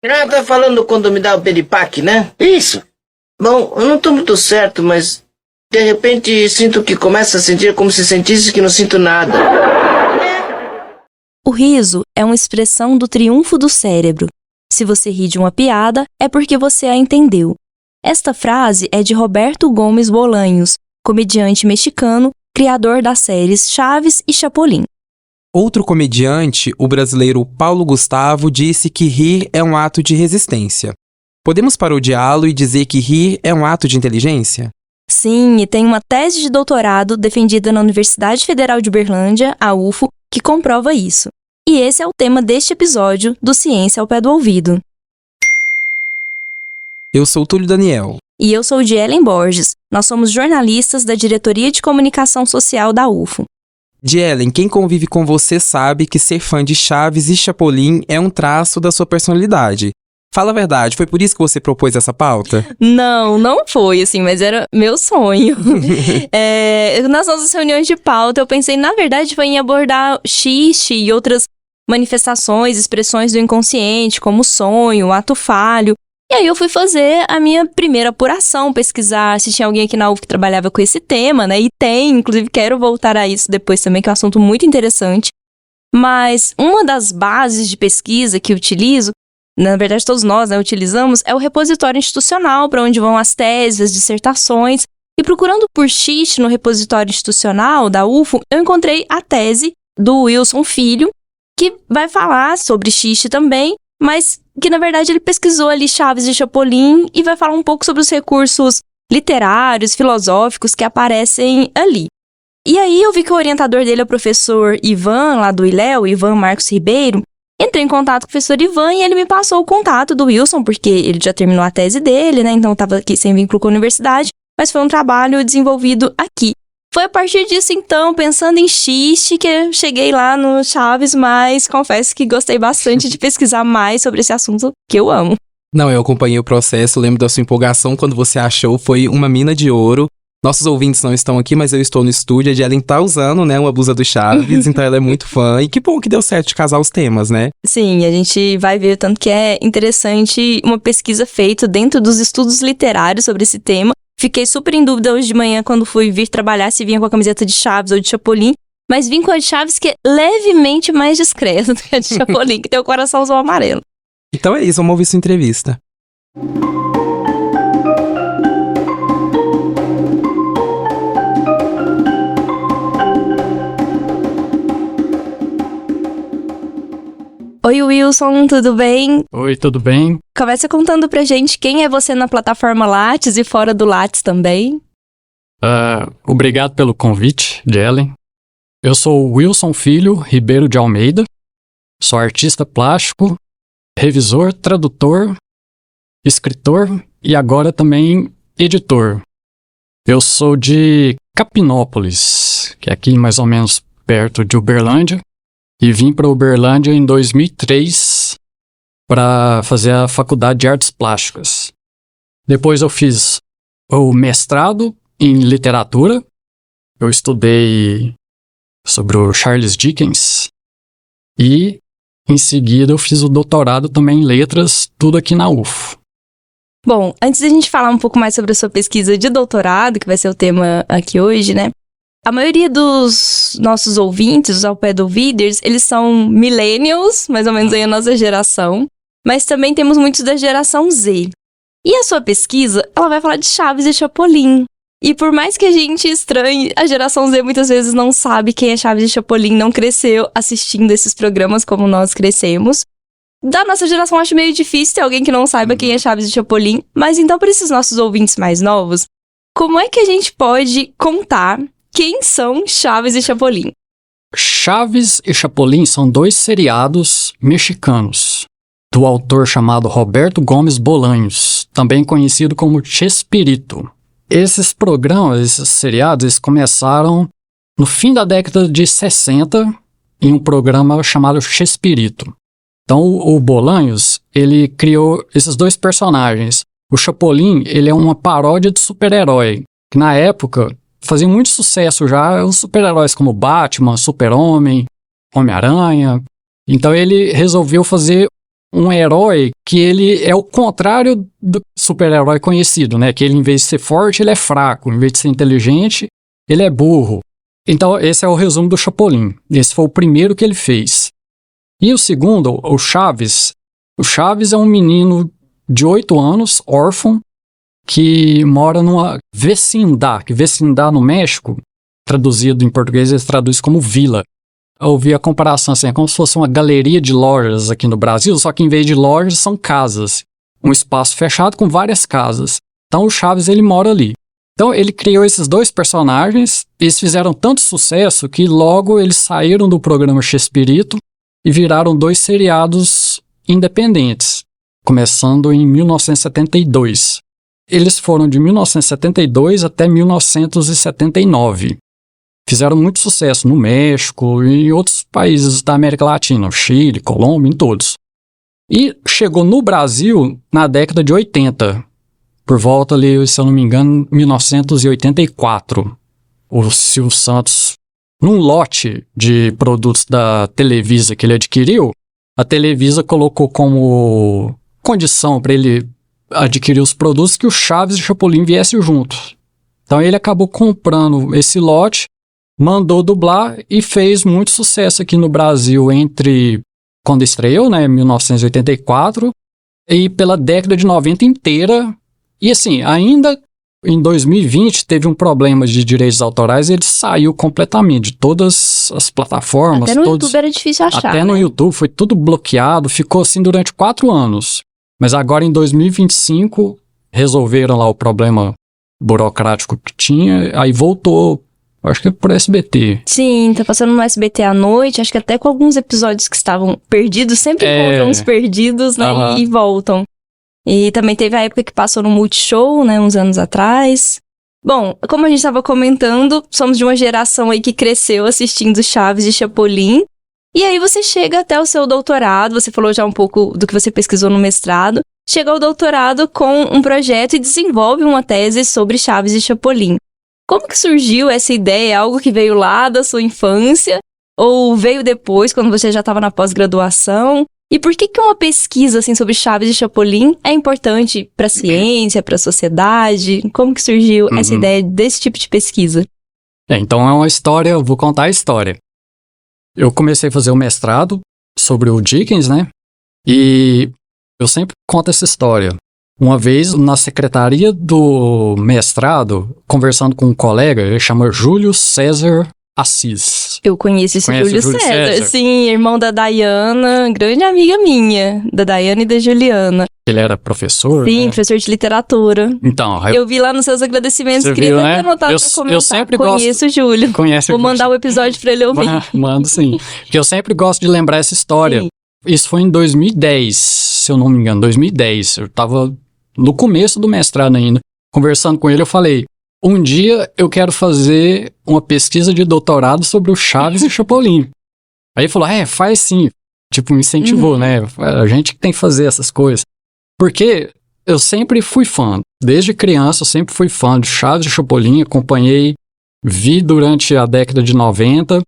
Ah, tá falando quando me dá o piripaque, né? Isso. Bom, eu não tô muito certo, mas de repente sinto que começo a sentir como se sentisse que não sinto nada. O riso é uma expressão do triunfo do cérebro. Se você ri de uma piada, é porque você a entendeu. Esta frase é de Roberto Gomes Bolanhos, comediante mexicano, criador das séries Chaves e Chapolin. Outro comediante, o brasileiro Paulo Gustavo, disse que rir é um ato de resistência. Podemos parodiá-lo e dizer que rir é um ato de inteligência? Sim, e tem uma tese de doutorado defendida na Universidade Federal de Uberlândia, a UFO, que comprova isso. E esse é o tema deste episódio do Ciência ao Pé do Ouvido. Eu sou Túlio Daniel. E eu sou Dielen Borges. Nós somos jornalistas da Diretoria de Comunicação Social da UFO. Dielen, quem convive com você sabe que ser fã de Chaves e Chapolin é um traço da sua personalidade. Fala a verdade, foi por isso que você propôs essa pauta? Não foi assim, mas era meu sonho. Nas nossas reuniões de pauta, eu pensei, na verdade, foi em abordar xixi e outras manifestações, expressões do inconsciente, como sonho, ato falho. E aí eu fui fazer a minha primeira apuração, pesquisar se tinha alguém aqui na UF que trabalhava com esse tema, né? E tem, inclusive quero voltar a isso depois também, que é um assunto muito interessante. Mas uma das bases de pesquisa que eu utilizo, na verdade todos nós, né, utilizamos, é o repositório institucional, para onde vão as teses, as dissertações. E procurando por xixi no repositório institucional da UFO, eu encontrei a tese do Wilson Filho, que vai falar sobre xixi também, mas que na verdade ele pesquisou ali Chaves e Chapolin e vai falar um pouco sobre os recursos literários, filosóficos que aparecem ali. E aí eu vi que o orientador dele é o professor Ivan, lá do ILEO, Ivan Marcos Ribeiro. Entrei em contato com o professor Ivan e ele me passou o contato do Wilson, porque ele já terminou a tese dele, né? Então estava aqui sem vínculo com a universidade, mas foi um trabalho desenvolvido aqui. Foi a partir disso, então, pensando em xixi, que eu cheguei lá no Chaves, mas confesso que gostei bastante de pesquisar mais sobre esse assunto que eu amo. Não, eu acompanhei o processo, lembro da sua empolgação quando você achou, foi uma mina de ouro. Nossos ouvintes não estão aqui, mas eu estou no estúdio, a Dielen tá usando, né, uma blusa do Chaves, então ela é muito fã. E que bom que deu certo de casar os temas, né? Sim, a gente vai ver o tanto que é interessante uma pesquisa feita dentro dos estudos literários sobre esse tema. Fiquei super em dúvida hoje de manhã quando fui vir trabalhar se vinha com a camiseta de Chaves ou de Chapolin, mas vim com a de Chaves que é levemente mais discreta do que a de Chapolin, que tem o coraçãozão amarelo. Então é isso, vamos ouvir sua entrevista. Oi Wilson, tudo bem? Oi, tudo bem? Começa contando pra gente quem é você na plataforma Lattes e fora do Lattes também. Obrigado pelo convite, Dielen. Eu sou Wilson Filho Ribeiro de Almeida, sou artista plástico, revisor, tradutor, escritor e agora também editor. Eu sou de Capinópolis, que é aqui mais ou menos perto de Uberlândia. E vim para Uberlândia em 2003 para fazer a faculdade de artes plásticas. Depois eu fiz o mestrado em literatura. Eu estudei sobre o Charles Dickens. E em seguida eu fiz o doutorado também em letras, tudo aqui na UFO. Bom, antes da gente falar um pouco mais sobre a sua pesquisa de doutorado, que vai ser o tema aqui hoje, né? A maioria dos nossos ouvintes, os ao pé do ouviders, eles são millennials, mais ou menos aí a nossa geração, mas também temos muitos da geração Z. E a sua pesquisa, ela vai falar de Chaves e Chapolin. E por mais que a gente estranhe, a geração Z muitas vezes não sabe quem é Chaves e Chapolin, não cresceu assistindo esses programas como nós crescemos. Da nossa geração, acho meio difícil ter alguém que não saiba quem é Chaves e Chapolin, mas então para esses nossos ouvintes mais novos, como é que a gente pode contar quem são Chaves e Chapolin? Chaves e Chapolin são dois seriados mexicanos, do autor chamado Roberto Gomes Bolanhos, também conhecido como Chespirito. Esses programas, esses seriados, eles começaram no fim da década de 60, em um programa chamado Chespirito. Então, o Bolanhos, ele criou esses dois personagens. O Chapolin, ele é uma paródia de super-herói, que na época fazia muito sucesso já, os super-heróis como Batman, Super-Homem, Homem-Aranha. Então ele resolveu fazer um herói que ele é o contrário do super-herói conhecido, né? Que ele, em vez de ser forte, ele é fraco. Em vez de ser inteligente, ele é burro. Então, esse é o resumo do Chapolin. Esse foi o primeiro que ele fez. E o segundo, o Chaves. O Chaves é um menino de 8 anos, órfão, que mora numa vecindad. Que vecindad no México, traduzido em português, eles traduzem como vila. Eu ouvi a comparação assim, é como se fosse uma galeria de lojas aqui no Brasil, só que em vez de lojas são casas. Um espaço fechado com várias casas. Então o Chaves, ele mora ali. Então ele criou esses dois personagens, eles fizeram tanto sucesso que logo eles saíram do programa Chespirito e viraram 2 seriados independentes, começando em 1972. Eles foram de 1972 até 1979. Fizeram muito sucesso no México e em outros países da América Latina, Chile, Colômbia, em todos. E chegou no Brasil na década de 80, por volta ali, se eu não me engano, 1984. O Silvio Santos, num lote de produtos da Televisa que ele adquiriu, a Televisa colocou como condição para ele adquirir os produtos que o Chaves e o Chapolin viessem juntos. Então ele acabou comprando esse lote, mandou dublar e fez muito sucesso aqui no Brasil entre quando estreou, né, 1984, e pela década de 90 inteira. E assim, ainda em 2020 teve um problema de direitos autorais e ele saiu completamente de todas as plataformas. Até no YouTube era difícil achar. Até no YouTube foi tudo bloqueado, ficou assim durante 4 anos. Mas agora em 2025 resolveram lá o problema burocrático que tinha, aí voltou. Acho que é por SBT. Sim, tá passando no SBT à noite, acho que até com alguns episódios que estavam perdidos, sempre encontram uns perdidos, né, e voltam. E também teve a época que passou no Multishow, né, uns anos atrás. Bom, como a gente estava comentando, somos de uma geração aí que cresceu assistindo Chaves e Chapolin. E aí você chega até o seu doutorado, você falou já um pouco do que você pesquisou no mestrado, chega ao doutorado com um projeto e desenvolve uma tese sobre Chaves e Chapolin. Como que surgiu essa ideia? Algo que veio lá da sua infância? Ou veio depois, quando você já estava na pós-graduação? E por que uma pesquisa assim, sobre Chaves e Chapolin é importante para a ciência, para a sociedade? Como que surgiu essa ideia desse tipo de pesquisa? Então é uma história, eu vou contar a história. Eu comecei a fazer o mestrado sobre o Dickens, né? E eu sempre conto essa história. Uma vez, na secretaria do mestrado, conversando com um colega, ele chama Júlio César Assis. Eu conheço esse Júlio César. Sim, irmão da Dayana, grande amiga minha, da Dayana e da Juliana. Ele era professor? Sim, né? Professor de literatura. Então, eu vi lá nos seus agradecimentos, você queria viu, até anotar pra comentar. Eu sempre conheço o Júlio. Vou mandar o episódio pra ele ouvir. Mando sim. Porque eu sempre gosto de lembrar essa história. Sim. Isso foi em 2010, se eu não me engano, 2010. Eu tava no começo do mestrado ainda. Conversando com ele, eu falei, um dia eu quero fazer uma pesquisa de doutorado sobre o Chaves e Chapolin. Aí ele falou, faz sim. Tipo, me incentivou, né? A gente que tem que fazer essas coisas. Porque eu sempre fui fã. Desde criança eu sempre fui fã de Chaves e Chapolin. Acompanhei, vi durante a década de 90.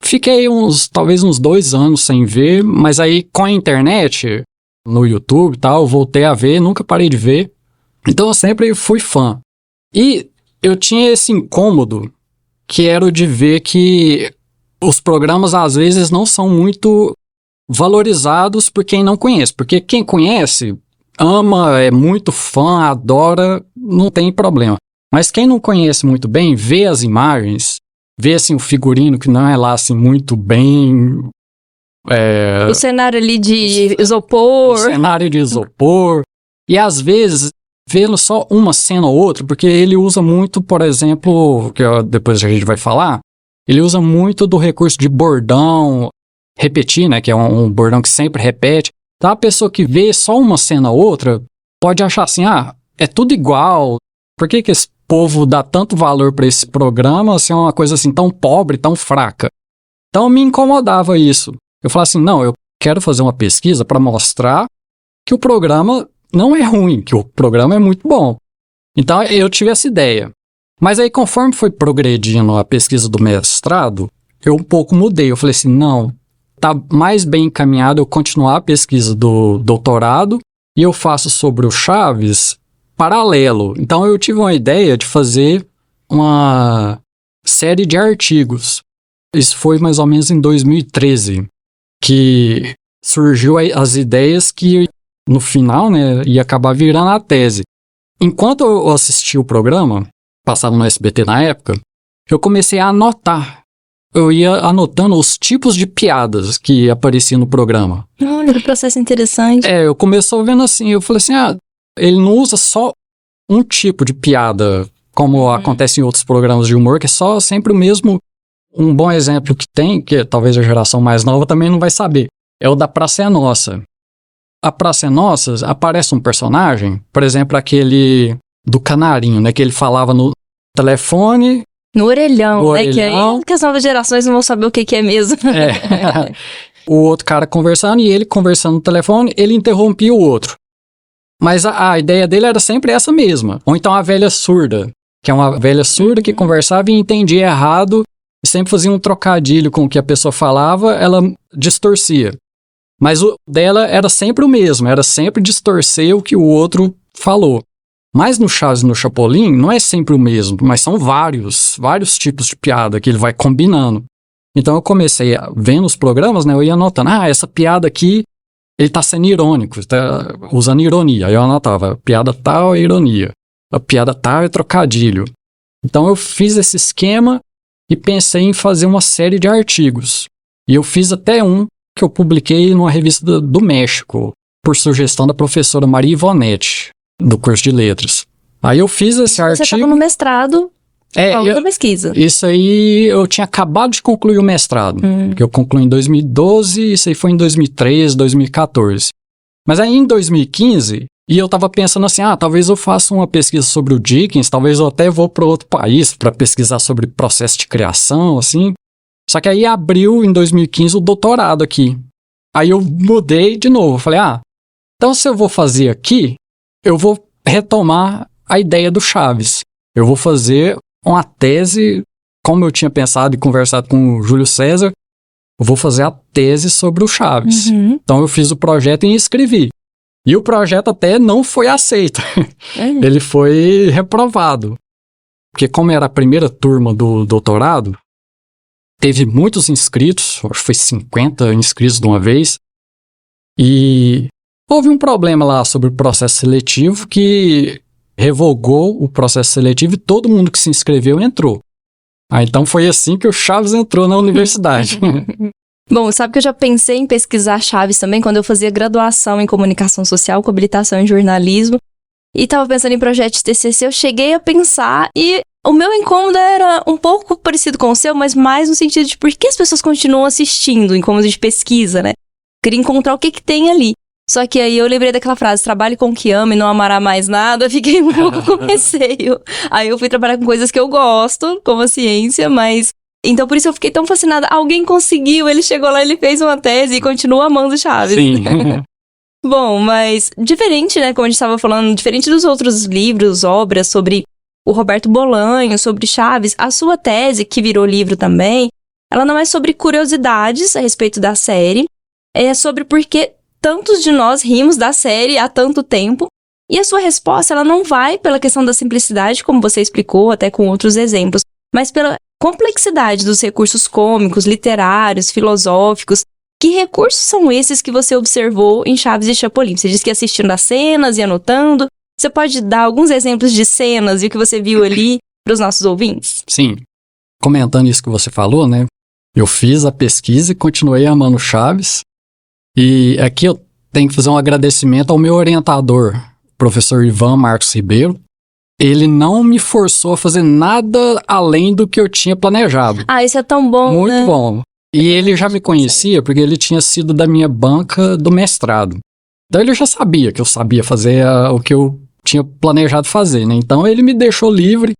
Fiquei talvez uns 2 anos sem ver. Mas aí com a internet, no YouTube e tal, eu voltei a ver. Nunca parei de ver. Então eu sempre fui fã. E eu tinha esse incômodo que era o de ver que os programas às vezes não são muito valorizados por quem não conhece. Porque quem conhece, ama, é muito fã, adora, não tem problema. Mas quem não conhece muito bem, vê as imagens, vê assim o figurino que não é lá assim muito bem... O cenário ali de isopor. O cenário de isopor. E às vezes... vê-lo só uma cena ou outra, porque ele usa muito, por exemplo, que depois a gente vai falar, ele usa muito do recurso de bordão, repetir, né, que é um bordão que sempre repete. Então a pessoa que vê só uma cena ou outra pode achar assim, é tudo igual, por que esse povo dá tanto valor para esse programa, se é uma coisa assim tão pobre, tão fraca? Então me incomodava isso. Eu falava assim, não, eu quero fazer uma pesquisa para mostrar que o programa não é ruim, que o programa é muito bom. Então eu tive essa ideia. Mas aí conforme foi progredindo a pesquisa do mestrado, eu um pouco mudei. Eu falei assim, não, tá mais bem encaminhado eu continuar a pesquisa do doutorado e eu faço sobre o Chaves paralelo. Então eu tive uma ideia de fazer uma série de artigos. Isso foi mais ou menos em 2013, que surgiu as ideias que no final, né, ia acabar virando a tese. Enquanto eu assisti o programa, passado no SBT na época, eu comecei a anotar. Eu ia anotando os tipos de piadas que apareciam no programa. Olha, que processo interessante. Eu comecei vendo assim, eu falei assim, ele não usa só um tipo de piada, como acontece em outros programas de humor, que é só sempre o mesmo. Um bom exemplo que tem, que talvez a geração mais nova também não vai saber, é o da Praça é Nossa. A Praça é Nossa, aparece um personagem, por exemplo, aquele do Canarinho, né, que ele falava no telefone... No orelhão, no né? Que aí que as novas gerações não vão saber o que é mesmo. O outro cara conversando e ele conversando no telefone, ele interrompia o outro. Mas a ideia dele era sempre essa mesma. Ou então a velha surda, que é uma velha surda que conversava e entendia errado e sempre fazia um trocadilho com o que a pessoa falava, ela distorcia. Mas o dela era sempre o mesmo, era sempre distorcer o que o outro falou. Mas no Chaves e no Chapolin não é sempre o mesmo, mas são vários tipos de piada que ele vai combinando. Então eu comecei vendo os programas, né, eu ia anotando, essa piada aqui, ele tá sendo irônico, tá usando ironia. Aí eu anotava, piada tal é ironia, a piada tal é trocadilho. Então eu fiz esse esquema e pensei em fazer uma série de artigos. E eu fiz até um que eu publiquei numa revista do México, por sugestão da professora Maria Ivonete, do curso de letras. Aí eu fiz esse artigo... Você estava no mestrado, outra pesquisa. Isso aí, eu tinha acabado de concluir o mestrado, que eu concluí em 2012, isso aí foi em 2013, 2014. Mas aí em 2015, e eu tava pensando assim, talvez eu faça uma pesquisa sobre o Dickens, talvez eu até vou para outro país para pesquisar sobre processo de criação, assim. Só que aí abriu em 2015 o doutorado aqui. Aí eu mudei de novo, falei, então se eu vou fazer aqui, eu vou retomar a ideia do Chaves. Eu vou fazer uma tese, como eu tinha pensado e conversado com o Júlio César, eu vou fazer a tese sobre o Chaves. Então eu fiz o projeto e escrevi. E o projeto até não foi aceito. Ele foi reprovado. Porque como era a primeira turma do doutorado, teve muitos inscritos, acho que foi 50 inscritos de uma vez, e houve um problema lá sobre o processo seletivo que revogou o processo seletivo e todo mundo que se inscreveu entrou. Então foi assim que o Chaves entrou na universidade. Bom, sabe que eu já pensei em pesquisar Chaves também quando eu fazia graduação em comunicação social com habilitação em jornalismo e estava pensando em projeto de TCC, eu cheguei a pensar e o meu incômodo era um pouco parecido com o seu, mas mais no sentido de por que as pessoas continuam assistindo, incômodo de pesquisa, né? Queria encontrar o que tem ali. Só que aí eu lembrei daquela frase, trabalhe com o que ama e não amará mais nada, fiquei um pouco com receio. Aí eu fui trabalhar com coisas que eu gosto, como a ciência, mas... Então por isso eu fiquei tão fascinada. Alguém conseguiu, ele chegou lá, ele fez uma tese e continua amando Chaves. Sim. Bom, mas diferente, né, como a gente estava falando, diferente dos outros livros, obras sobre o Roberto Bolanho, sobre Chaves, a sua tese, que virou livro também, ela não é sobre curiosidades a respeito da série, é sobre por que tantos de nós rimos da série há tanto tempo, e a sua resposta, ela não vai pela questão da simplicidade, como você explicou, até com outros exemplos, mas pela complexidade dos recursos cômicos, literários, filosóficos. Que recursos são esses que você observou em Chaves e Chapolin? Você disse que ia assistindo as cenas e anotando. Você pode dar alguns exemplos de cenas e o que você viu ali para os nossos ouvintes? Sim. Comentando isso que você falou, né? Eu fiz a pesquisa e continuei amando Chaves. E aqui eu tenho que fazer um agradecimento ao meu orientador, professor Ivan Marcos Ribeiro. Ele não me forçou a fazer nada além do que eu tinha planejado. Isso é tão bom, Muito né? bom. E ele já me conhecia porque ele tinha sido da minha banca do mestrado. Então ele já sabia que eu sabia fazer o que eu tinha planejado fazer, né? Então ele me deixou livre,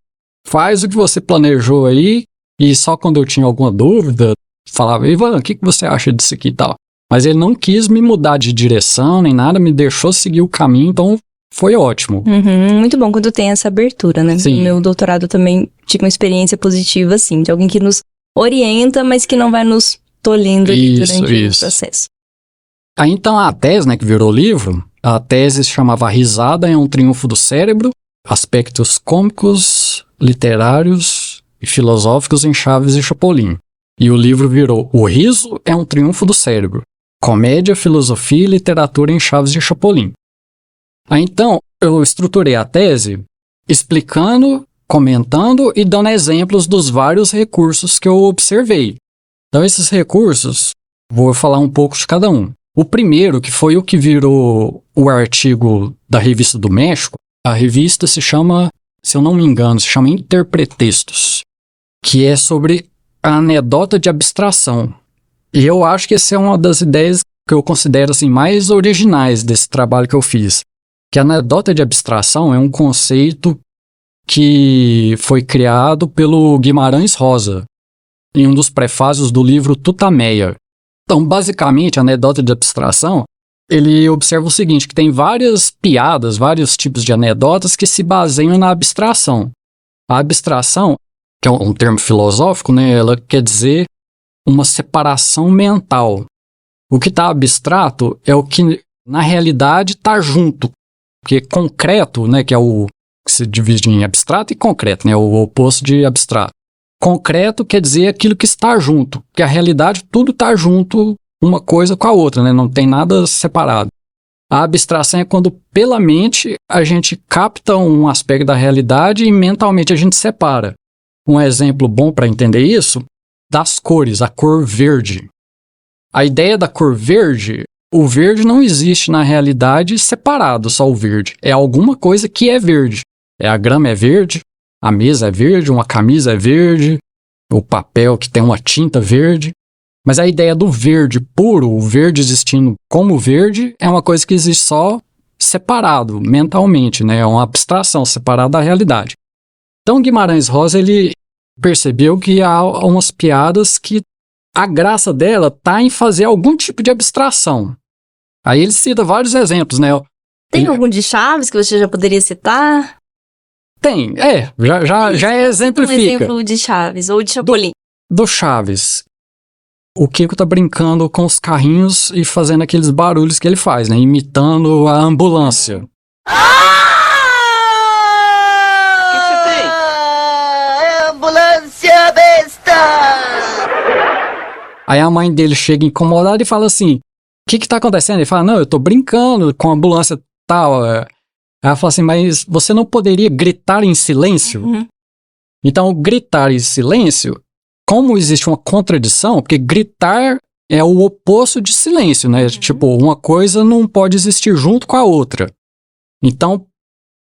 faz o que você planejou aí, e só quando eu tinha alguma dúvida, falava, Ivan, o que você acha disso aqui e tal? Mas ele não quis me mudar de direção nem nada, me deixou seguir o caminho, então foi ótimo. Muito bom quando tem essa abertura, né? Sim. No meu doutorado também tive uma experiência positiva, assim, de alguém que nos orienta, mas que não vai nos tô lendo ali Isso, durante isso. o processo. Aí então a tese, né, que virou livro, a tese se chamava A Risada é um Triunfo do Cérebro, Aspectos Cômicos, Literários e Filosóficos em Chaves e Chapolin. E o livro virou O Riso é um Triunfo do Cérebro, Comédia, Filosofia e Literatura em Chaves e Chapolin. Aí então eu estruturei a tese explicando, comentando e dando exemplos dos vários recursos que eu observei. Então esses recursos, vou falar um pouco de cada um. O primeiro, que foi o que virou o artigo da Revista do México, a revista se chama, se eu não me engano, se chama Interpretextos, que é sobre a anedota de abstração. E eu acho que essa é uma das ideias que eu considero assim, mais originais desse trabalho que eu fiz. Que a anedota de abstração é um conceito que foi criado pelo Guimarães Rosa, em um dos prefácios do livro Tutameia. Então, basicamente, a anedota de abstração, ele observa o seguinte, que tem várias piadas, vários tipos de anedotas que se baseiam na abstração. A abstração, que é um termo filosófico, né, ela quer dizer uma separação mental. O que está abstrato é o que, na realidade, está junto. Porque concreto, né, que é o que se divide em abstrato e concreto, né, o oposto de abstrato. Concreto quer dizer aquilo que está junto, que a realidade tudo está junto, uma coisa com a outra, né? Não tem nada separado. A abstração é quando pela mente a gente capta um aspecto da realidade e mentalmente a gente separa. Um exemplo bom para entender isso, das cores, a cor verde. A ideia da cor verde, o verde não existe na realidade separado, só o verde. É alguma coisa que é verde. A grama é verde, a mesa é verde, uma camisa é verde, o papel que tem uma tinta verde. Mas a ideia do verde puro, o verde existindo como verde, é uma coisa que existe só separado, mentalmente, né? É uma abstração separada da realidade. Então Guimarães Rosa, ele percebeu que há umas piadas que a graça dela está em fazer algum tipo de abstração. Aí ele cita vários exemplos, né? Tem algum de Chaves que você já poderia citar? Tem, já exemplifica. Um exemplo de Chaves ou de Chapolin. Do Chaves. O Kiko tá brincando com os carrinhos e fazendo aqueles barulhos que ele faz, né? Imitando a ambulância. O que você tem? Ambulância besta! Aí a mãe dele chega incomodada e fala assim, o que tá acontecendo? Ele fala, não, eu tô brincando com a ambulância tal. Ela fala assim, mas você não poderia gritar em silêncio? Uhum. Então, gritar em silêncio, como existe uma contradição, porque gritar é o oposto de silêncio, né? Tipo, uma coisa não pode existir junto com a outra. Então,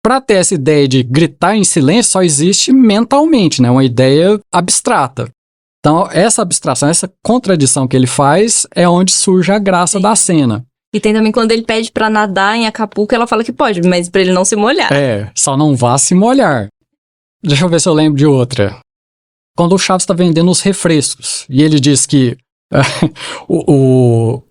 para ter essa ideia de gritar em silêncio, só existe mentalmente, né? Uma ideia abstrata. Então, essa abstração, essa contradição que ele faz é onde surge a graça da cena. E tem também quando ele pede pra nadar em Acapulco, ela fala que pode, mas pra ele não se molhar. Só não vá se molhar. Deixa eu ver se eu lembro de outra. Quando o Chaves está vendendo os refrescos, e ele diz que eu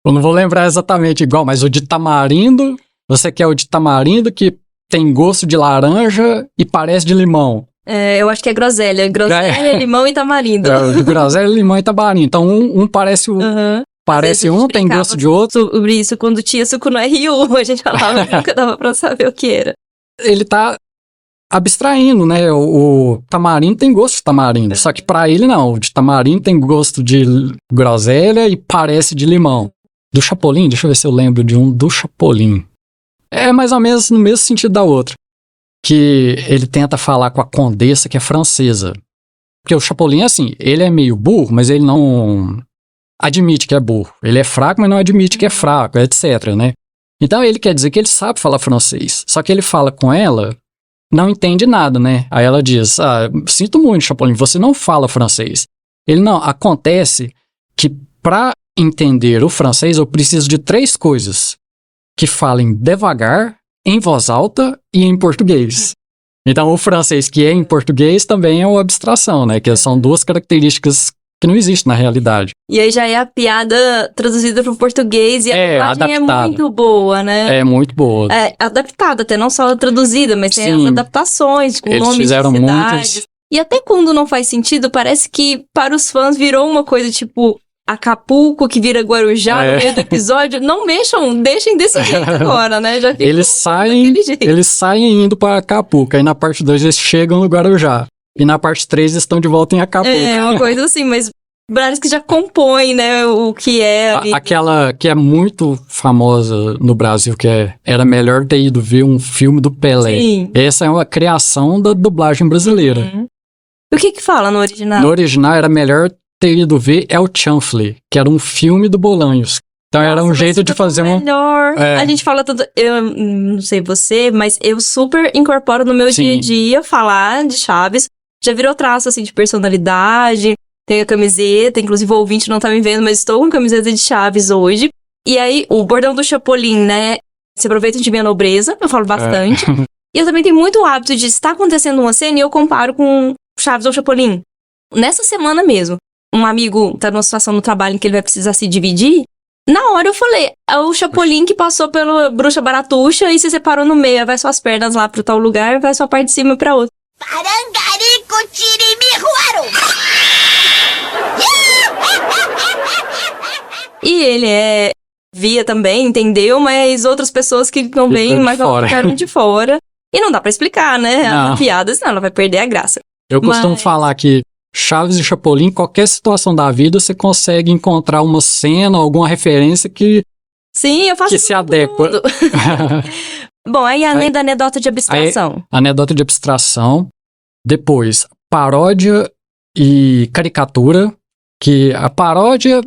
não vou lembrar exatamente igual, mas o de tamarindo, você quer o de tamarindo que tem gosto de laranja e parece de limão. Eu acho que é groselha. Groselha, limão e tamarindo. O de groselha, limão e tamarindo. Então um parece o... Uhum. Parece um, tem gosto de outro. Sobre isso, quando tinha suco no RU, a gente falava, nunca dava pra saber o que era. Ele tá abstraindo, né? O tamarindo tem gosto de tamarindo, só que pra ele não. O de tamarindo tem gosto de groselha e parece de limão. Do Chapolin, deixa eu ver se eu lembro de um do Chapolin. É mais ou menos no mesmo sentido da outra. Que ele tenta falar com a condessa que é francesa. Porque o Chapolin é assim, ele é meio burro, mas ele não admite que é burro. Ele é fraco, mas não admite que é fraco, etc, né? Então ele quer dizer que ele sabe falar francês. Só que ele fala com ela, não entende nada, né? Aí ela diz, sinto muito, Chapolin, você não fala francês. Ele, não, acontece que para entender o francês eu preciso de 3 coisas. Que falem devagar, em voz alta e em português. Então o francês que é em português também é uma abstração, né? Que são 2 características que não existem na realidade. E aí já é a piada traduzida para o português e a dublagem é muito boa, né? É muito boa. É adaptada, até não só traduzida, mas tem as adaptações com eles nomes fizeram de cidades. muitas. E até quando não faz sentido, parece que para os fãs virou uma coisa tipo, Acapulco, que vira Guarujá no meio do episódio. Não mexam, deixem desse jeito agora, né? Já Eles saem indo pra Acapulco. Aí na parte 2 eles chegam no Guarujá. E na parte 3 eles estão de volta em Acapulco. É, uma coisa assim, mas Brás que já compõe, né, o que é ali. Aquela que é muito famosa no Brasil, era melhor ter ido ver um filme do Pelé. Sim. Essa é uma criação da dublagem brasileira. O que fala no original? No original era melhor ter ido ver El Chanfle, que era um filme do Bolanhos. Então era um jeito de fazer melhor. A gente fala tudo. Eu não sei você, mas eu super incorporo no meu dia a dia falar de Chaves. Já virou traço assim de personalidade. Tem a camiseta, inclusive o ouvinte não tá me vendo, mas estou com camiseta de Chaves hoje. E aí, o bordão do Chapolin, né? Se aproveitam de minha nobreza, eu falo bastante. E eu também tenho muito hábito de estar acontecendo uma cena e eu comparo com Chaves ou Chapolin. Nessa semana mesmo, um amigo tá numa situação no trabalho em que ele vai precisar se dividir. Na hora eu falei, é o Chapolin que passou pela bruxa baratuxa e se separou no meio. Vai suas pernas lá pro tal lugar, vai sua parte de cima pra outra. Parangarico tirimiruaro! E ele via também, entendeu? Mas outras pessoas que não veem, mas ficaram de fora. E não dá pra explicar, né? A piada, senão ela vai perder a graça. Eu costumo falar que Chaves e Chapolin, qualquer situação da vida, você consegue encontrar uma cena, alguma referência que... Sim, eu faço que se adequa. Bom, aí além da anedota de abstração. Anedota de abstração. Depois, paródia e caricatura. Que a paródia,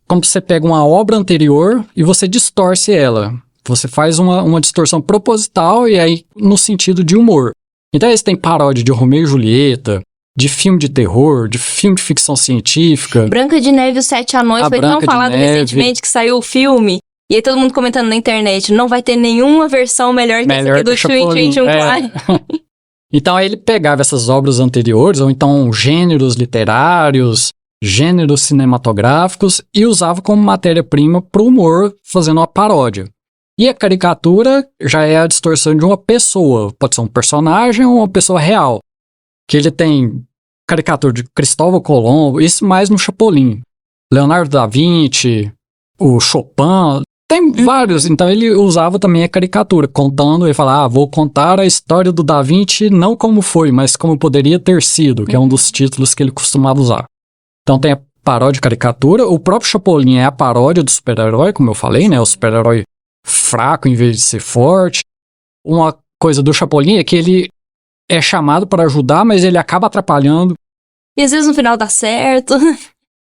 como você pega uma obra anterior e você distorce ela. Você faz uma distorção proposital e aí no sentido de humor. Então aí você tem paródia de Romeu e Julieta, de filme de terror, de filme de ficção científica. Branca de Neve e os Sete Anões foi tão falado recentemente que saiu o filme. E aí todo mundo comentando na internet, não vai ter nenhuma versão melhor que essa aqui do Chapolin. Então aí ele pegava essas obras anteriores, ou então gêneros literários, gêneros cinematográficos, e usava como matéria-prima para o humor, fazendo uma paródia. E a caricatura já é a distorção de uma pessoa, pode ser um personagem ou uma pessoa real. Que ele tem caricatura de Cristóvão Colombo, isso mais no Chapolin. Leonardo da Vinci, o Chopin, tem vários. Então ele usava também a caricatura, contando, ele falava, vou contar a história do Da Vinci não como foi, mas como poderia ter sido, que é um dos títulos que ele costumava usar. Então tem a paródia e caricatura, o próprio Chapolin é a paródia do super-herói, como eu falei, né, o super-herói fraco em vez de ser forte. Uma coisa do Chapolin é que ele é chamado para ajudar, mas ele acaba atrapalhando. E às vezes no final dá certo.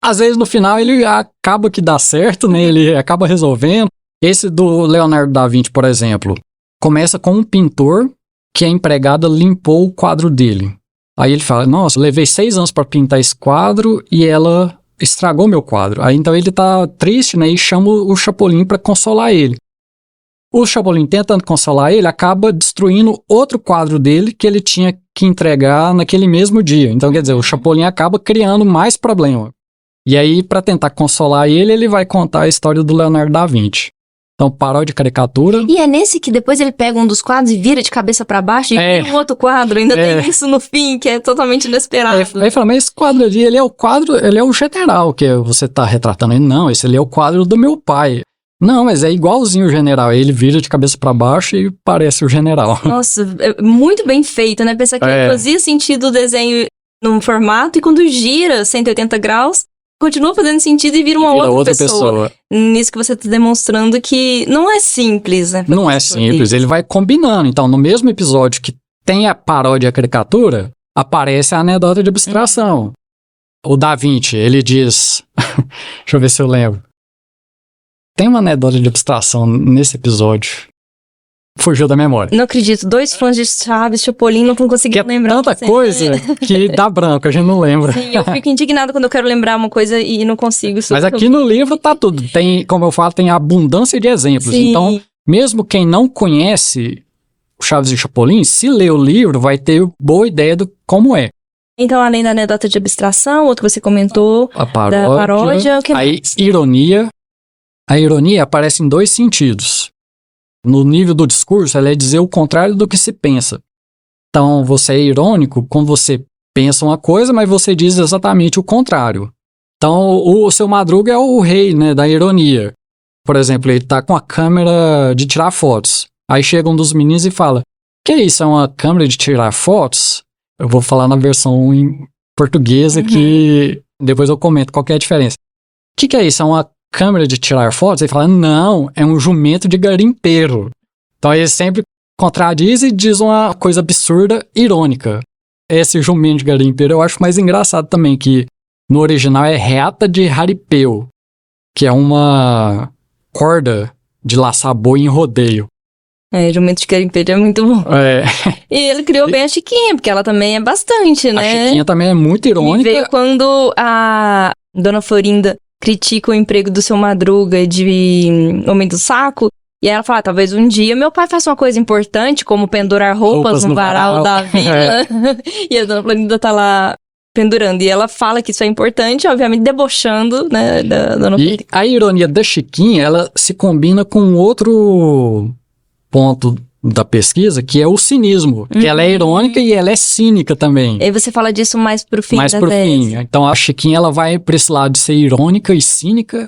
Às vezes no final ele acaba que dá certo, né? Ele acaba resolvendo. Esse do Leonardo da Vinci, por exemplo, começa com um pintor que a empregada limpou o quadro dele. Aí ele fala, nossa, levei 6 anos para pintar esse quadro e ela estragou meu quadro. Aí então ele tá triste, né? E chama o Chapolin para consolar ele. O Chapolin, tentando consolar ele, acaba destruindo outro quadro dele que ele tinha que entregar naquele mesmo dia. Então, quer dizer, o Chapolin acaba criando mais problema. E aí, para tentar consolar ele, ele vai contar a história do Leonardo da Vinci. Então, paródia de caricatura. E é nesse que depois ele pega um dos quadros e vira de cabeça para baixo e vira um outro quadro. Ainda tem isso no fim, que é totalmente inesperado. Aí fala, mas esse quadro ali, ele é o general que você tá retratando. Ele, não, esse ali é o quadro do meu pai. Não, mas é igualzinho o general. Ele vira de cabeça pra baixo e parece o general. Nossa, é muito bem feito, né? Pensar que fazia sentido o desenho num formato e quando gira 180 graus, continua fazendo sentido e vira uma outra pessoa. Nisso que você tá demonstrando que não é simples, né? Não é simples, ele vai combinando. Então, no mesmo episódio que tem a paródia e a caricatura, aparece a anedota de abstração. O Da Vinci, ele diz... Deixa eu ver se eu lembro. Tem uma anedota de abstração nesse episódio. Fugiu da memória. Não acredito. 2 fãs de Chaves, Chapolin, não conseguiram lembrar. É tanta coisa que dá branco, a gente não lembra. Sim, eu fico indignada quando eu quero lembrar uma coisa e não consigo. Mas aqui no livro tá tudo. Tem, como eu falo, tem abundância de exemplos. Sim. Então, mesmo quem não conhece Chaves e Chapolin, se ler o livro, vai ter boa ideia do como é. Então, além da anedota de abstração, outro que você comentou, a paródia, da paródia, o que aí, ironia. A ironia aparece em 2 sentidos. No nível do discurso, ela é dizer o contrário do que se pensa. Então, você é irônico quando você pensa uma coisa, mas você diz exatamente o contrário. Então, o Seu Madruga é o rei, né, da ironia. Por exemplo, ele tá com a câmera de tirar fotos. Aí chega um dos meninos e fala: que isso, é uma câmera de tirar fotos? Eu vou falar na versão em portuguesa que depois eu comento qual que é a diferença. O que é isso? É uma câmera de tirar fotos? Ele fala: não, é um jumento de garimpeiro. Então ele sempre contradiz e diz uma coisa absurda, irônica. Esse jumento de garimpeiro eu acho mais engraçado também, que no original é reata de jaripeu, que é uma corda de laçar boi em rodeio. Jumento de garimpeiro é muito bom. É. E ele criou bem a Chiquinha, porque ela também é bastante, né? A Chiquinha também é muito irônica. Me veio quando a Dona Florinda critica o emprego do Seu Madruga de Homem do Saco, e ela fala: talvez um dia meu pai faça uma coisa importante, como pendurar roupas no varal da vila. E a Dona Florinda tá lá pendurando. E ela fala que isso é importante, obviamente debochando, né, da Dona Florinda. E a ironia da Chiquinha, ela se combina com outro ponto da pesquisa, que é o cinismo. Que ela é irônica e ela é cínica também. E aí você fala disso mais pro fim mais da pro tese. fim. Então a Chiquinha, ela vai pra esse lado de ser irônica e cínica.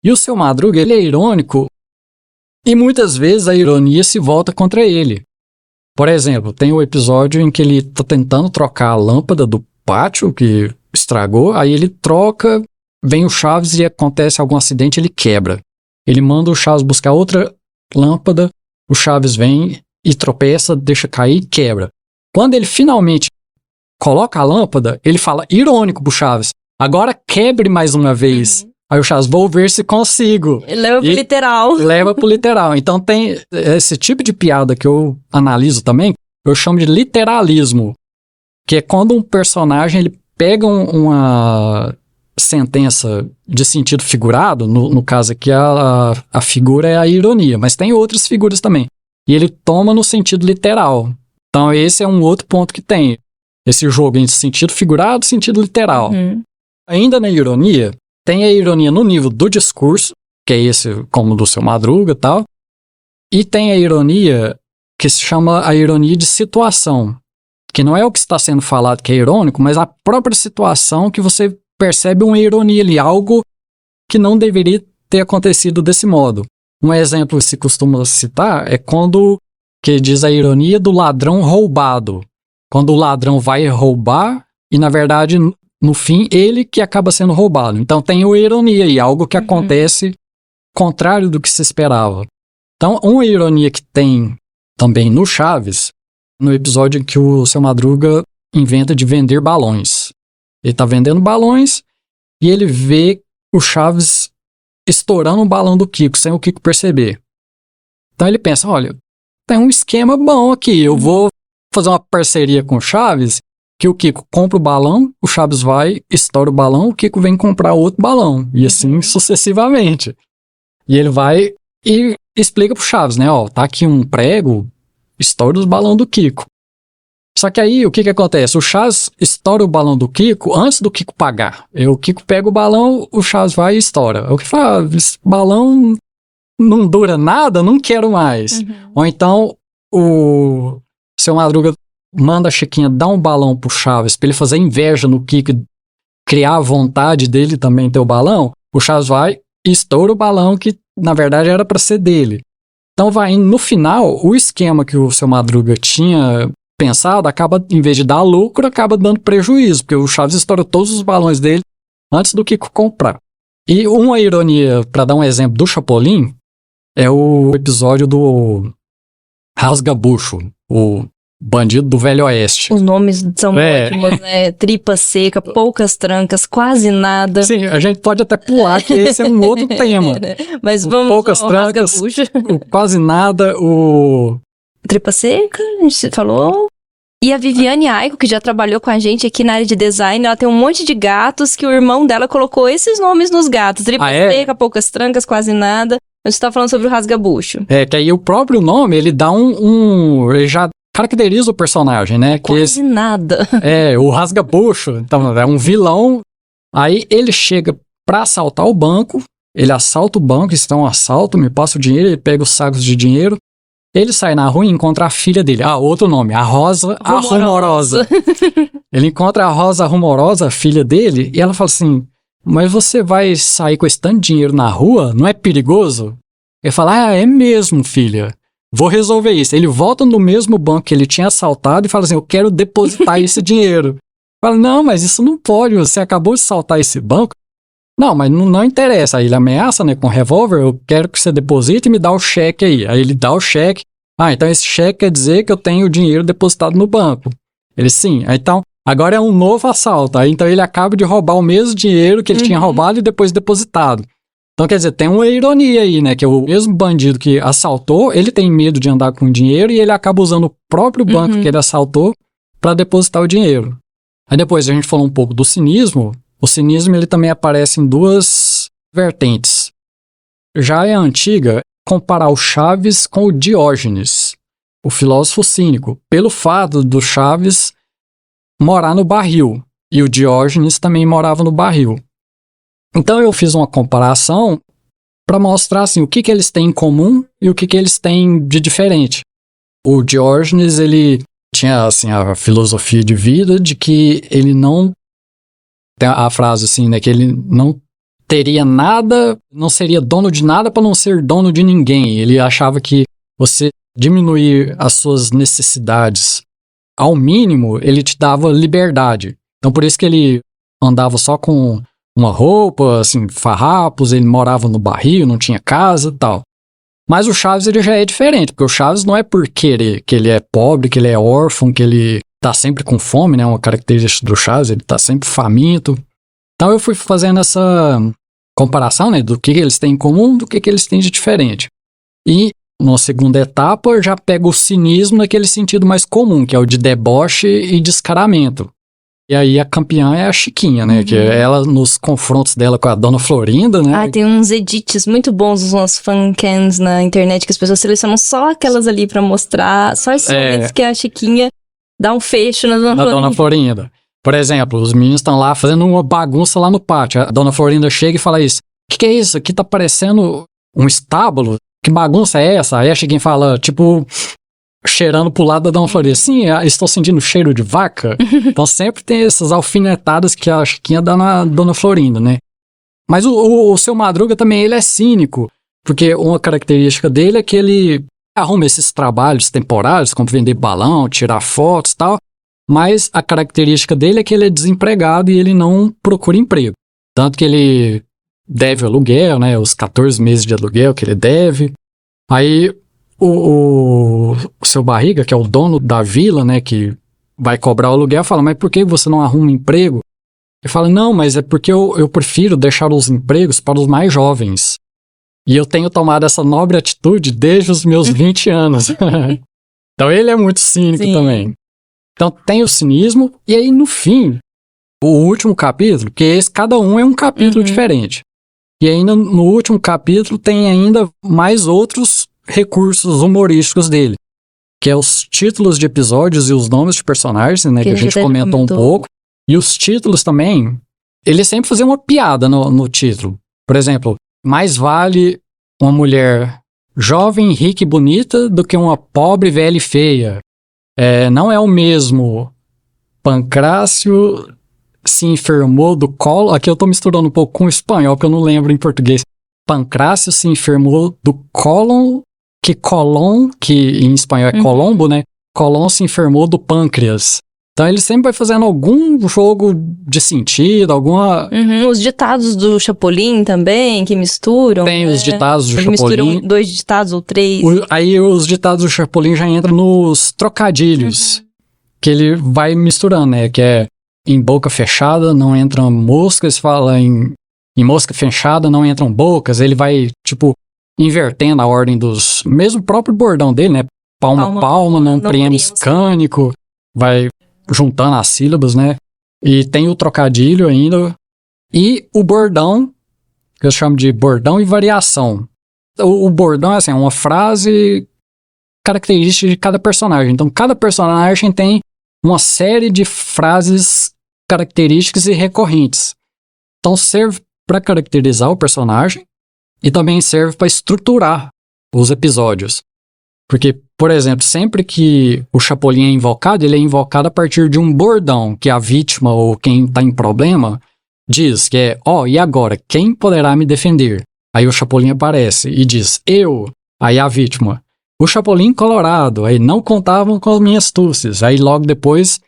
E o Seu Madruga, ele é irônico e muitas vezes a ironia se volta contra ele. Por exemplo, tem o episódio em que ele tá tentando trocar a lâmpada do pátio que estragou, aí ele troca, vem o Chaves e acontece algum acidente, ele quebra. Ele manda o Chaves buscar outra lâmpada, o Chaves vem e tropeça, deixa cair e quebra. Quando ele finalmente coloca a lâmpada, ele fala irônico pro Chaves: agora quebre mais uma vez. Aí o Chaves: vou ver se consigo. Leva pro literal. Leva pro literal. Então tem esse tipo de piada que eu analiso também, eu chamo de literalismo. Que é quando um personagem ele pega uma sentença de sentido figurado, no caso aqui a figura é a ironia, mas tem outras figuras também. E ele toma no sentido literal. Então esse é um outro ponto que tem. Esse jogo entre sentido figurado e sentido literal. Ainda na ironia, tem a ironia no nível do discurso, que é esse como do Seu Madruga e tal. E tem a ironia que se chama a ironia de situação. Que não é o que está sendo falado que é irônico, mas a própria situação que você percebe uma ironia ali, algo que não deveria ter acontecido desse modo. Um exemplo que se costuma citar é quando que diz a ironia do ladrão roubado. Quando o ladrão vai roubar e, na verdade, no fim, ele que acaba sendo roubado. Então tem uma ironia e algo que acontece contrário do que se esperava. Então, uma ironia que tem também no Chaves, no episódio em que o Seu Madruga inventa de vender balões. Ele tá vendendo balões e ele vê o Chaves estourando o balão do Kiko, sem o Kiko perceber. Então ele pensa: olha, tem um esquema bom aqui, eu vou fazer uma parceria com o Chaves, que o Kiko compra o balão, o Chaves vai, estoura o balão, o Kiko vem comprar outro balão, e assim sucessivamente. E ele vai e explica pro Chaves, né, ó, tá aqui um prego, estoura os balões do Kiko. Só que aí, o que acontece? O Chaves estoura o balão do Kiko antes do Kiko pagar. O Kiko pega o balão, o Chaves vai e estoura. O que fala: esse balão não dura nada, não quero mais. Ou então, o Seu Madruga manda a Chiquinha dar um balão pro Chaves pra ele fazer inveja no Kiko, criar a vontade dele também ter o balão. O Chaves vai e estoura o balão que, na verdade, era pra ser dele. Então vai indo. No final, o esquema que o Seu Madruga tinha pensado acaba, em vez de dar lucro, acaba dando prejuízo, porque o Chaves estoura todos os balões dele antes do Kiko comprar. E uma ironia, para dar um exemplo do Chapolin, é o episódio do Rasgabucho, o bandido do Velho Oeste. Os nomes são ótimos, né? Tripa seca, poucas trancas, quase nada. Sim, a gente pode até pular, que esse é um outro tema. Mas vamos poucas trancas, quase nada, o Tripa seca, a gente falou. E a Viviane Aiko, que já trabalhou com a gente aqui na área de design, ela tem um monte de gatos que o irmão dela colocou esses nomes nos gatos. Tripa seca, poucas trancas, quase nada. A gente tá falando sobre o Rasgabucho. É, que aí o próprio nome, ele dá ele já caracteriza o personagem, né? Quase nada. É, o Rasgabucho, então é um vilão. Aí ele chega pra assaltar o banco, ele assalta o banco, isso é um assalto, me passa o dinheiro, ele pega os sacos de dinheiro. Ele sai na rua e encontra a filha dele. Ah, outro nome, a Rosa Rumorosa. Ele encontra a Rosa Rumorosa, a filha dele, e ela fala assim: mas você vai sair com esse tanto de dinheiro na rua? Não é perigoso? Ele fala, é mesmo, filha. Vou resolver isso. Ele volta no mesmo banco que ele tinha assaltado e fala assim, eu quero depositar esse dinheiro. Fala, não, mas isso não pode, você acabou de assaltar esse banco. Não, mas não interessa. Aí ele ameaça, né, com revólver, eu quero que você deposite e me dá o cheque aí. Aí ele dá o cheque. Então esse cheque quer dizer que eu tenho o dinheiro depositado no banco. Ele, sim. Então, agora é um novo assalto. Aí então ele acaba de roubar o mesmo dinheiro que ele tinha roubado e depois depositado. Então, quer dizer, tem uma ironia aí, né? Que o mesmo bandido que assaltou, ele tem medo de andar com dinheiro e ele acaba usando o próprio banco que ele assaltou para depositar o dinheiro. Aí depois a gente falou um pouco do cinismo. O cinismo, ele também aparece em duas vertentes. Já é antiga comparar o Chaves com o Diógenes, o filósofo cínico, pelo fato do Chaves morar no barril. E o Diógenes também morava no barril. Então eu fiz uma comparação para mostrar assim, o que eles têm em comum e o que eles têm de diferente. O Diógenes, ele tinha assim, a filosofia de vida de que ele não... Tem a frase assim, né, que ele não teria nada, não seria dono de nada para não ser dono de ninguém. Ele achava que você diminuir as suas necessidades ao mínimo, ele te dava liberdade. Então por isso que ele andava só com uma roupa, assim, farrapos, ele morava no barril, não tinha casa e tal. Mas o Chaves, ele já é diferente, porque o Chaves não é por querer que ele é pobre, que ele é órfão, que ele tá sempre com fome, né? Uma característica do Chaves, ele tá sempre faminto. Então eu fui fazendo essa comparação, né, do que eles têm em comum, do que eles têm de diferente. E, na segunda etapa, eu já pego o cinismo naquele sentido mais comum, que é o de deboche e descaramento. E aí a campeã é a Chiquinha, né? Que ela, nos confrontos dela com a Dona Florinda, né? Tem uns edits muito bons, uns fancams na internet que as pessoas selecionam só aquelas ali pra mostrar, só esses momentos que a Chiquinha dá um fecho na Dona Florinda. Por exemplo, os meninos estão lá fazendo uma bagunça lá no pátio. A Dona Florinda chega e fala isso. O que é isso? Aqui tá parecendo um estábulo? Que bagunça é essa? Aí a Chiquinha fala, tipo, cheirando pro lado da Dona Florinda. Sim, estou sentindo cheiro de vaca. Então sempre tem essas alfinetadas que a Chiquinha dá na Dona Florinda, né? Mas o Seu Madruga também, ele é cínico. Porque uma característica dele é que ele arruma esses trabalhos temporários, como vender balão, tirar fotos e tal. Mas a característica dele é que ele é desempregado e ele não procura emprego. Tanto que ele deve aluguel, né? Os 14 meses de aluguel que ele deve. Aí o Seu Barriga, que é o dono da vila, né? Que vai cobrar o aluguel, fala, mas por que você não arruma emprego? Ele fala, não, mas é porque eu prefiro deixar os empregos para os mais jovens. E eu tenho tomado essa nobre atitude desde os meus 20 anos. Então ele é muito cínico também. Então tem o cinismo, e aí no fim, o último capítulo, que cada um é um capítulo diferente. E ainda no último capítulo tem ainda mais outros recursos humorísticos dele, que é os títulos de episódios e os nomes de personagens, né, que a gente comentou um pouco. E os títulos também, ele sempre fazia uma piada no título. Por exemplo, mais vale uma mulher jovem, rica e bonita do que uma pobre, velha e feia. Não é o mesmo Pancrácio se enfermou do cólon. Aqui eu tô misturando um pouco com o espanhol, porque eu não lembro em português. Pancrácio se enfermou do cólon, que em espanhol é Colombo, né? Colombo se enfermou do pâncreas. Então ele sempre vai fazendo algum jogo de sentido, alguma... Os ditados do Chapolin também, que misturam. Tem os ditados do Eles Chapolin. misturam 2 ditados ou 3. Aí os ditados do Chapolin já entram nos trocadilhos, que ele vai misturando, né? Que é em boca fechada não entram moscas, fala em mosca fechada não entram bocas. Ele vai, tipo, invertendo a ordem dos... Mesmo o próprio bordão dele, né? Palma, não priemos cânico. Vai juntando as sílabas, né? E tem o trocadilho ainda. E o bordão, que eu chamo de bordão e variação. O bordão é assim, uma frase característica de cada personagem. Então, cada personagem tem uma série de frases características e recorrentes. Então, serve para caracterizar o personagem e também serve para estruturar os episódios. Porque, por exemplo, sempre que o Chapolin é invocado, ele é invocado a partir de um bordão, que a vítima ou quem está em problema diz que é, e agora, quem poderá me defender? Aí o Chapolin aparece e diz, eu. Aí a vítima, o Chapolin Colorado. Aí não contavam com as minhas astúcias. Aí logo depois,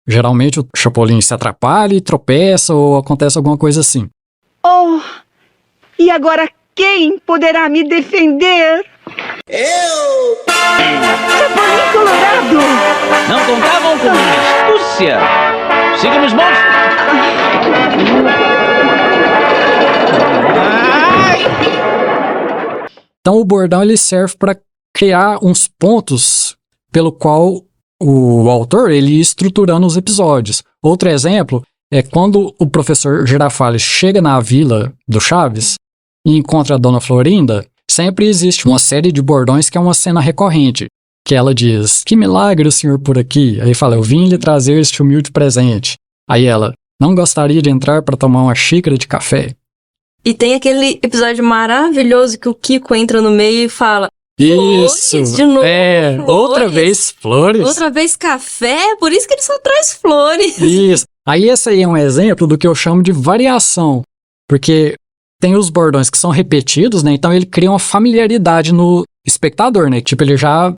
geralmente o Chapolin se atrapalha e tropeça ou acontece alguma coisa assim. Oh, e agora quem poderá me defender? Eu! Chapolin Colorado! Não contavam com minha astúcia! Siga-me os bons! Então o bordão ele serve para criar uns pontos pelo qual o autor ele ia estruturando os episódios. Outro exemplo é quando o professor Girafales chega na vila do Chaves e encontra a Dona Florinda, sempre existe uma série de bordões que é uma cena recorrente, que ela diz, que milagre o senhor por aqui? Aí fala, eu vim lhe trazer este humilde presente. Aí ela, não gostaria de entrar para tomar uma xícara de café? E tem aquele episódio maravilhoso que o Kiko entra no meio e fala, Isso! flores, de novo, flores. Outra vez flores. Outra vez café, por isso que ele só traz flores. Isso. Aí esse aí é um exemplo do que eu chamo de variação, porque tem os bordões que são repetidos, né? Então ele cria uma familiaridade no espectador, né? Tipo, ele já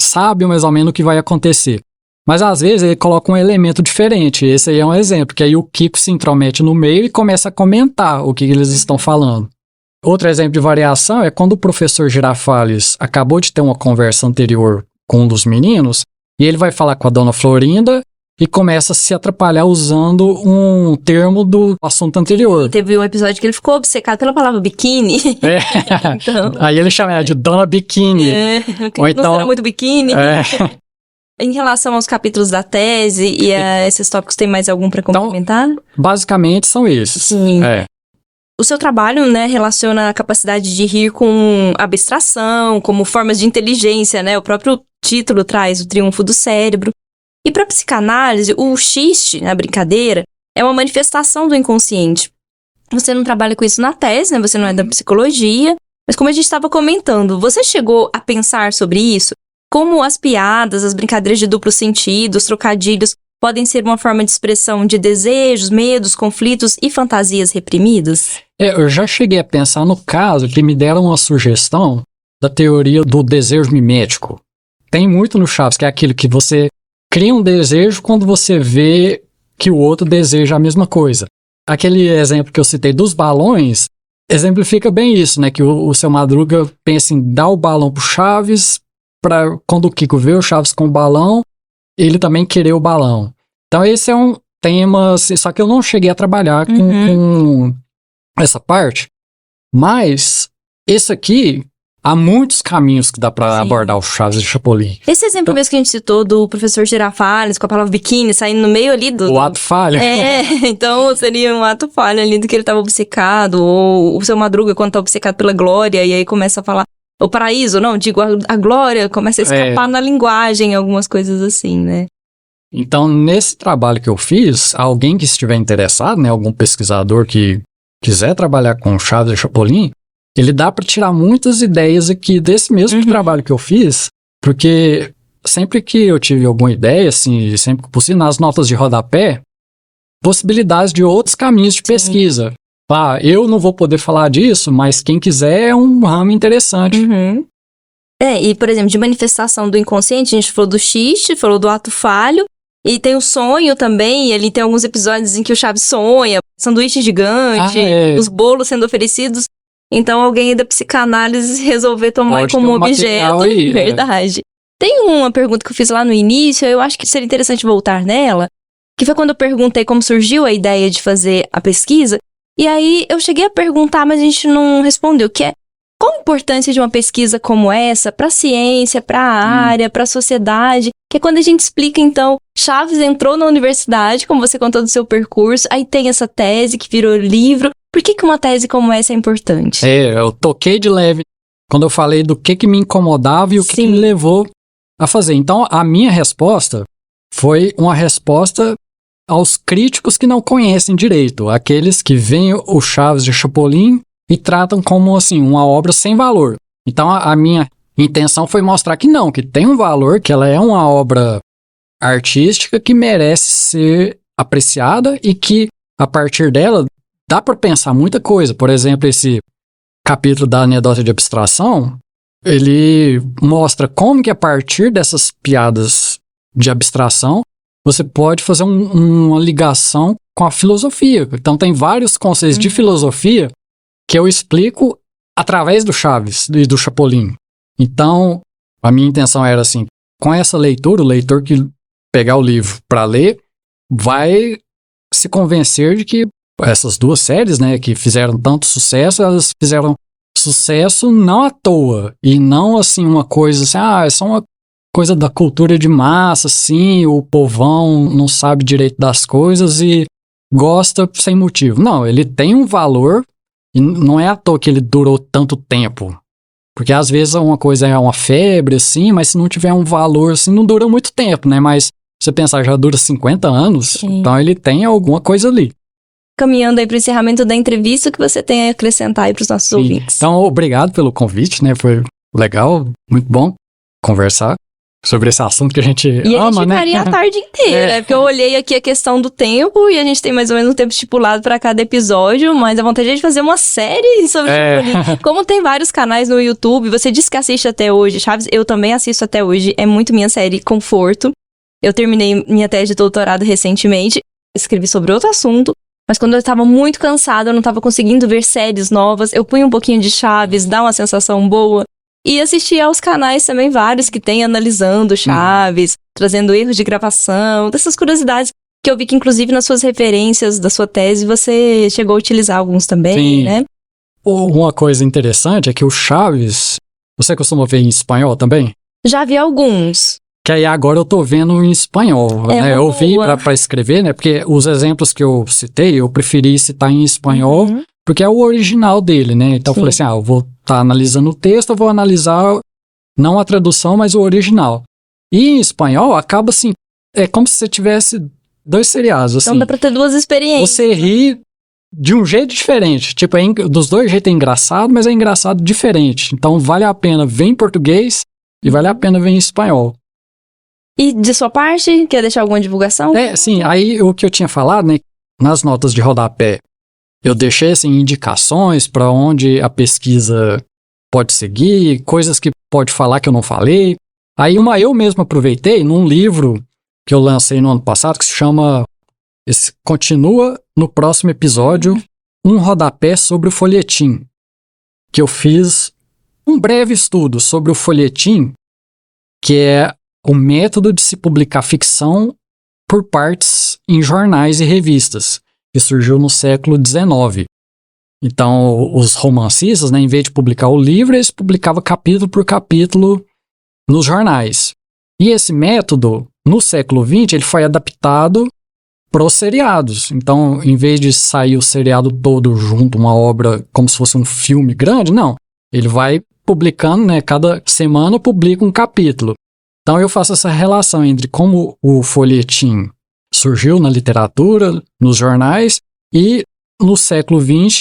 sabe mais ou menos o que vai acontecer. Mas às vezes ele coloca um elemento diferente. Esse aí é um exemplo, que aí o Kiko se intromete no meio e começa a comentar o que eles estão falando. Outro exemplo de variação é quando o professor Girafales acabou de ter uma conversa anterior com um dos meninos, e ele vai falar com a Dona Florinda e começa a se atrapalhar usando um termo do assunto anterior. Teve um episódio que ele ficou obcecado pela palavra biquíni. É. Então, Aí ele chama ela de Dona Biquíni. Ou então, não será muito biquíni. É. Em relação aos capítulos da tese e a esses tópicos, tem mais algum para complementar? Basicamente são esses. Sim. É. O seu trabalho, né, relaciona a capacidade de rir com abstração, como formas de inteligência, né? O próprio título traz o triunfo do cérebro. E para psicanálise, o xiste, a brincadeira, é uma manifestação do inconsciente. Você não trabalha com isso na tese, né? Você não é da psicologia. Mas como a gente estava comentando, você chegou a pensar sobre isso? Como as piadas, as brincadeiras de duplo sentido, os trocadilhos podem ser uma forma de expressão de desejos, medos, conflitos e fantasias reprimidas? Eu já cheguei a pensar no caso que me deram uma sugestão da teoria do desejo mimético. Tem muito no Chaves, que é aquilo que você cria um desejo quando você vê que o outro deseja a mesma coisa. Aquele exemplo que eu citei dos balões exemplifica bem isso, né? Que o Seu Madruga pensa em dar o balão pro Chaves, para quando o Kiko vê o Chaves com o balão, ele também querer o balão. Então esse é um tema, assim, só que eu não cheguei a trabalhar com essa parte, mas esse aqui, há muitos caminhos que dá para abordar o Chaves e o Chapolin. Esse exemplo mesmo que a gente citou do professor Girafales com a palavra biquíni saindo no meio ali do... O ato falha. É, então seria um ato falha ali do que ele estava obcecado, ou o Seu Madruga quando tá obcecado pela Glória, e aí começa a falar o paraíso, não, digo a Glória, começa a escapar na linguagem, algumas coisas assim, né? Então, nesse trabalho que eu fiz, alguém que estiver interessado, né, algum pesquisador que quiser trabalhar com Chaves e Chapolin, ele dá para tirar muitas ideias aqui desse mesmo trabalho que eu fiz, porque sempre que eu tive alguma ideia, assim, sempre que possível, nas notas de rodapé, possibilidades de outros caminhos de pesquisa. Ah, eu não vou poder falar disso, mas quem quiser é um ramo interessante. E por exemplo, de manifestação do inconsciente, a gente falou do xiste, falou do ato falho, e tem o sonho também, e ali tem alguns episódios em que o Chaves sonha, sanduíche gigante, os bolos sendo oferecidos. Então alguém aí da psicanálise resolver tomar como objeto. Aí, verdade. Tem uma pergunta que eu fiz lá no início, eu acho que seria interessante voltar nela, que foi quando eu perguntei como surgiu a ideia de fazer a pesquisa, e aí eu cheguei a perguntar, mas a gente não respondeu, que é qual a importância de uma pesquisa como essa para a ciência, para a área, para a sociedade, que é quando a gente explica, então, Chaves entrou na universidade, como você contou do seu percurso, aí tem essa tese que virou livro. Por que uma tese como essa é importante? Eu toquei de leve quando eu falei do que me incomodava e o que me levou a fazer. Então, a minha resposta foi uma resposta aos críticos que não conhecem direito, aqueles que veem o Chaves de Chapolin e tratam como, assim, uma obra sem valor. Então, a minha intenção foi mostrar que não, que tem um valor, que ela é uma obra artística que merece ser apreciada e que a partir dela, dá para pensar muita coisa. Por exemplo, esse capítulo da anedota de abstração, ele mostra como que a partir dessas piadas de abstração, você pode fazer uma ligação com a filosofia. Então tem vários conceitos de filosofia que eu explico através do Chaves e do Chapolin. Então, a minha intenção era assim, com essa leitura, o leitor que pegar o livro para ler, vai se convencer de que essas duas séries, né, que fizeram tanto sucesso, elas fizeram sucesso não à toa, e não assim uma coisa assim, é só uma coisa da cultura de massa, assim, o povão não sabe direito das coisas e gosta sem motivo. Não, ele tem um valor e não é à toa que ele durou tanto tempo. Porque às vezes uma coisa é uma febre, assim, mas se não tiver um valor, assim, não dura muito tempo, né? Mas você pensar, já dura 50 anos, Sim. Então ele tem alguma coisa ali. Caminhando aí para o encerramento da entrevista, o que você tem a acrescentar aí para os nossos Sim. ouvintes? Então, obrigado pelo convite, né? Foi legal, muito bom conversar sobre esse assunto que a gente E a ama, gente né? ficaria a tarde inteira, porque eu olhei aqui a questão do tempo e a gente tem mais ou menos um tempo estipulado para cada episódio, mas a vontade é de fazer uma série sobre Chapolin. Como tem vários canais no YouTube, você disse que assiste até hoje, Chaves, eu também assisto até hoje, é muito minha série conforto. Eu terminei minha tese de doutorado recentemente, escrevi sobre outro assunto, mas quando eu estava muito cansada, eu não estava conseguindo ver séries novas, eu punho um pouquinho de Chaves, dá uma sensação boa. E assisti aos canais também vários que tem analisando Chaves, trazendo erros de gravação, dessas curiosidades que eu vi que inclusive nas suas referências da sua tese você chegou a utilizar alguns também, Sim. né? Uma coisa interessante é que o Chaves, você costuma ver em espanhol também? Já vi alguns. Que aí agora eu tô vendo em espanhol, É né? Eu vi boa. pra escrever, né? Porque os exemplos que eu citei, eu preferi citar em espanhol, Uhum. porque é o original dele, né? Então eu Sim. falei assim, eu vou estar analisando o texto, eu vou analisar não a tradução, mas o original. E em espanhol, acaba assim, é como se você tivesse dois seriados, assim. Então dá pra ter duas experiências. Você ri de um jeito diferente. Tipo, dos dois jeitos é engraçado, mas é engraçado diferente. Então vale a pena ver em português e vale a pena ver em espanhol. E de sua parte, quer deixar alguma divulgação? Sim, aí o que eu tinha falado, né, nas notas de rodapé, eu deixei, assim, indicações para onde a pesquisa pode seguir, coisas que pode falar que eu não falei. Aí eu mesmo aproveitei num livro que eu lancei no ano passado, que se chama, continua no próximo episódio, um rodapé sobre o folhetim, que eu fiz um breve estudo sobre o folhetim, que é o método de se publicar ficção por partes em jornais e revistas, que surgiu no século XIX. Então, os romancistas, né, em vez de publicar o livro, eles publicavam capítulo por capítulo nos jornais. E esse método, no século XX, ele foi adaptado para os seriados. Então, em vez de sair o seriado todo junto, uma obra como se fosse um filme grande, não. Ele vai publicando, né, cada semana publica um capítulo. Então eu faço essa relação entre como o folhetim surgiu na literatura, nos jornais, e no século XX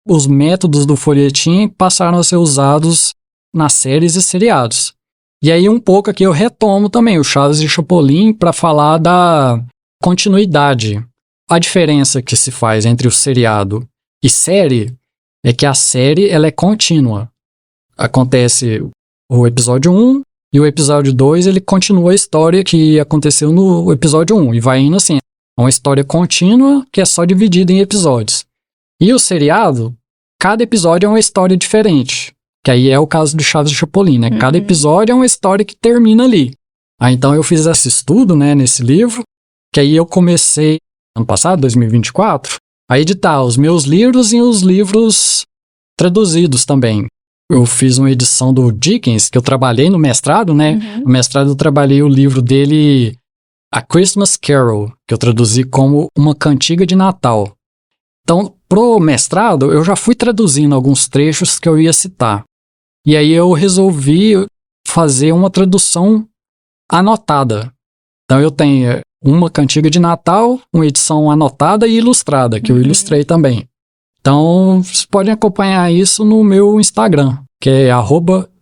os métodos do folhetim passaram a ser usados nas séries e seriados. E aí um pouco aqui eu retomo também o Chaves e Chapolin para falar da continuidade. A diferença que se faz entre o seriado e série é que a série ela é contínua. Acontece o episódio 1, e o episódio 2, ele continua a história que aconteceu no episódio 1. E vai indo assim. É uma história contínua que é só dividida em episódios. E o seriado, cada episódio é uma história diferente. Que aí é o caso do Chaves e Chapolin, né? Cada episódio é uma história que termina ali. Aí então eu fiz esse estudo, né, nesse livro. Que aí eu comecei, ano passado, 2024, a editar os meus livros e os livros traduzidos também. Eu fiz uma edição do Dickens, que eu trabalhei no mestrado, né? No mestrado eu trabalhei o livro dele, A Christmas Carol, que eu traduzi como Uma Cantiga de Natal. Então, pro mestrado, eu já fui traduzindo alguns trechos que eu ia citar. E aí eu resolvi fazer uma tradução anotada. Então eu tenho Uma Cantiga de Natal, uma edição anotada e ilustrada, que eu ilustrei também. Então, vocês podem acompanhar isso no meu Instagram, que é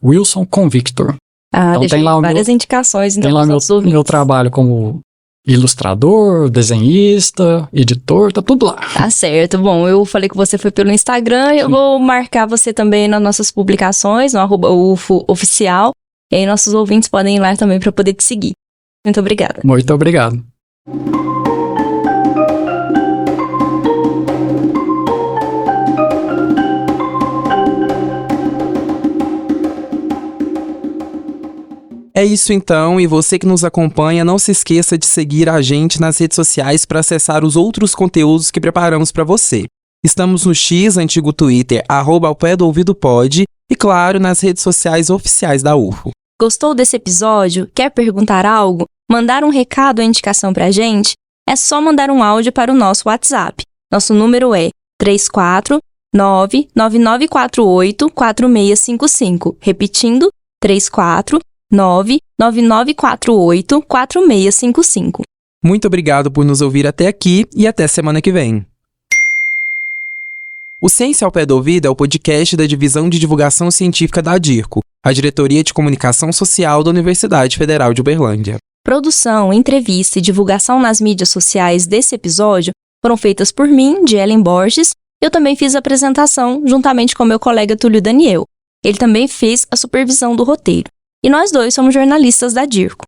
@WilsonConvictor. Ah, Então deixei tem lá várias indicações. Então, Tem lá pros nossos ouvintes. meu trabalho como ilustrador, desenhista, editor, tá tudo lá. Tá certo. Bom, eu falei que você foi pelo Instagram, eu vou marcar você também nas nossas publicações, no @ufo_oficial. E aí nossos ouvintes podem ir lá também para poder te seguir. Muito obrigada. Muito obrigado. É isso então, e você que nos acompanha, não se esqueça de seguir a gente nas redes sociais para acessar os outros conteúdos que preparamos para você. Estamos no X, antigo Twitter, @aopédoouvidopod, e claro, nas redes sociais oficiais da UFO. Gostou desse episódio? Quer perguntar algo? Mandar um recado ou indicação pra gente? É só mandar um áudio para o nosso WhatsApp. Nosso número é 349-9948-4655. Repetindo, 349-9948-4655. Muito obrigado por nos ouvir até aqui e até semana que vem. O Ciência ao Pé do Ouvido é o podcast da Divisão de Divulgação Científica da DIRCO, a Diretoria de Comunicação Social da Universidade Federal de Uberlândia. Produção, entrevista e divulgação nas mídias sociais desse episódio foram feitas por mim, de Ellen Borges. Eu também fiz a apresentação juntamente com meu colega Túlio Daniel. Ele também fez a supervisão do roteiro. E nós dois somos jornalistas da DIRCO.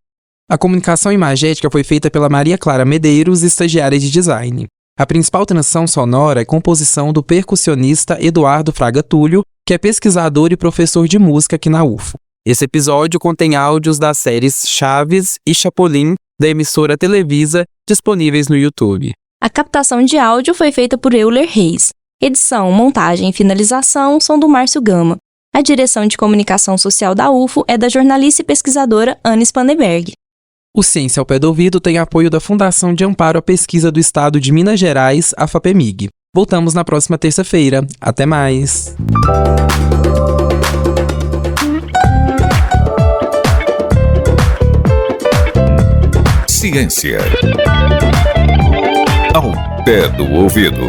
A comunicação imagética foi feita pela Maria Clara Medeiros, estagiária de design. A principal transição sonora é composição do percussionista Eduardo Fraga Túlio, que é pesquisador e professor de música aqui na UFO. Esse episódio contém áudios das séries Chaves e Chapolin, da emissora Televisa, disponíveis no YouTube. A captação de áudio foi feita por Euler Reis. Edição, montagem e finalização são do Márcio Gama. A direção de comunicação social da UFO é da jornalista e pesquisadora Ana Spanenberg. O Ciência ao Pé do Ouvido tem apoio da Fundação de Amparo à Pesquisa do Estado de Minas Gerais, a FAPEMIG. Voltamos na próxima terça-feira. Até mais! Ciência ao pé do ouvido.